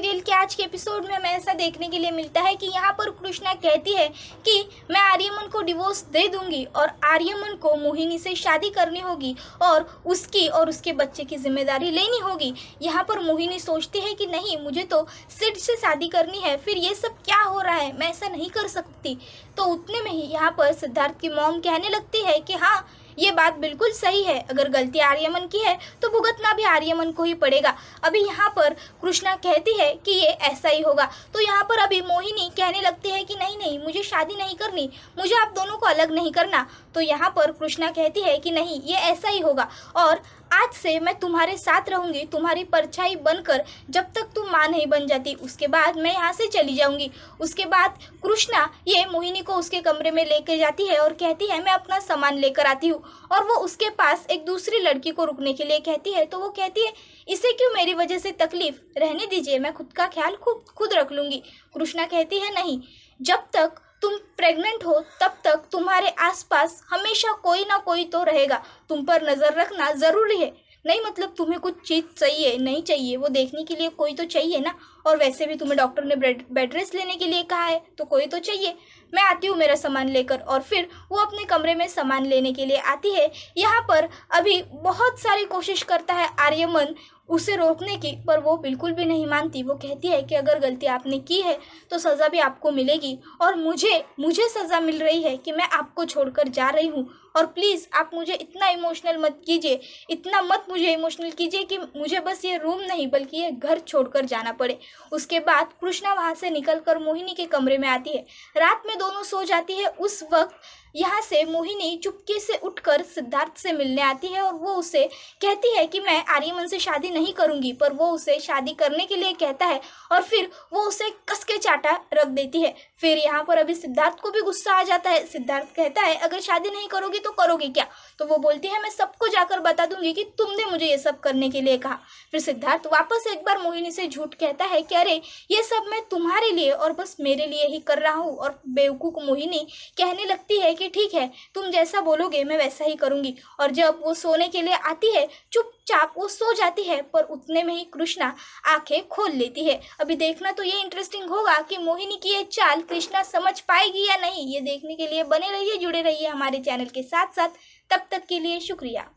Serial के आज के एपिसोड में हमें ऐसा देखने के लिए मिलता है कि यहाँ पर कृष्णा कहती है कि मैं आर्यमन को डिवोर्स दे दूंगी और आर्यमन को मोहिनी से शादी करनी होगी और उसकी और उसके बच्चे की जिम्मेदारी लेनी होगी। यहाँ पर मोहिनी सोचती है कि नहीं, मुझे तो सिड से शादी करनी है, फिर ये सब क्या हो रहा है, मैं ऐसा नहीं कर सकती। तो उतने में ही यहाँ पर सिद्धार्थ की मॉम कहने लगती है कि हाँ, ये बात बिल्कुल सही है, अगर गलती आर्यमन की है तो भुगतना भी आर्यमन को ही पड़ेगा। अभी यहाँ पर कृष्णा कहती है कि ये ऐसा ही होगा। तो यहाँ पर अभी मोहिनी कहने लगती है कि नहीं नहीं, मुझे शादी नहीं करनी, मुझे आप दोनों को अलग नहीं करना। तो यहाँ पर कृष्णा कहती है कि नहीं, ये ऐसा ही होगा और आज से मैं तुम्हारे साथ रहूंगी, तुम्हारी परछाई बनकर, जब तक तुम माँ नहीं बन जाती उसके बाद मैं यहाँ से चली जाऊंगी। उसके बाद कृष्णा ये मोहिनी को उसके कमरे में लेकर जाती है और कहती है मैं अपना सामान लेकर आती हूँ, और वो उसके पास एक दूसरी लड़की को रुकने के लिए कहती है। तो वो कहती है इसे क्यों मेरी वजह से तकलीफ, रहने दीजिए, मैं खुद का ख्याल खुद रख लूंगी। कृष्णा कहती है नहीं, जब तक तुम प्रेग्नेंट हो तब तक तुम्हारे आसपास हमेशा कोई ना कोई तो रहेगा, तुम पर नज़र रखना ज़रूरी है। नहीं मतलब तुम्हें कुछ चीज़ चाहिए नहीं चाहिए वो देखने के लिए कोई तो चाहिए ना, और वैसे भी तुम्हें डॉक्टर ने बेड रेस्ट लेने के लिए कहा है तो कोई तो चाहिए। मैं आती हूँ मेरा सामान लेकर। और फिर वो अपने कमरे में सामान लेने के लिए आती है। यहाँ पर अभी बहुत सारी कोशिश करता है आर्यमन उसे रोकने की, पर वो बिल्कुल भी नहीं मानती। वो कहती है कि अगर गलती आपने की है तो सज़ा भी आपको मिलेगी, और मुझे सज़ा मिल रही है कि मैं आपको छोड़कर जा रही हूँ, और प्लीज़ आप मुझे इतना इमोशनल मत कीजिए, इतना मत मुझे इमोशनल कीजिए कि मुझे बस ये रूम नहीं बल्कि ये घर छोड़कर जाना पड़े। उसके बाद कृष्णा वहाँ से निकलकर मोहिनी के कमरे में आती है। रात में दोनों सो जाती है। उस वक्त यहाँ से मोहिनी चुपके से उठकर सिद्धार्थ से मिलने आती है और वो उसे कहती है कि मैं आर्यमन से शादी नहीं करूँगी, पर वो उसे शादी करने के लिए कहता है और फिर वो उसे कस के चाटा रख देती है। फिर यहाँ पर अभी सिद्धार्थ को भी गुस्सा आ जाता है। सिद्धार्थ कहता है अगर शादी नहीं करोगी तो करोगी क्या? तो वो बोलती है मैं सबको जाकर बता दूंगी कि तुमने मुझे ये सब करने के लिए कहा। फिर सिद्धार्थ वापस एक बार मोहिनी से झूठ कहता है कि अरे ये सब मैं तुम्हारे लिए और बस मेरे लिए ही कर रहा हूँ, और बेवकूफ़ मोहिनी कहने लगती है कि ठीक है, तुम जैसा बोलोगे मैं वैसा ही करूँगी। और जब वो सोने के लिए आती है चुपचाप वो सो जाती है, पर उतने में ही कृष्णा आंखें खोल लेती है। अभी देखना तो ये इंटरेस्टिंग होगा कि मोहिनी की ये चाल कृष्णा समझ पाएगी या नहीं। ये देखने के लिए बने रहिए, जुड़े रहिए हमारे चैनल के साथ साथ। तब तक के लिए शुक्रिया।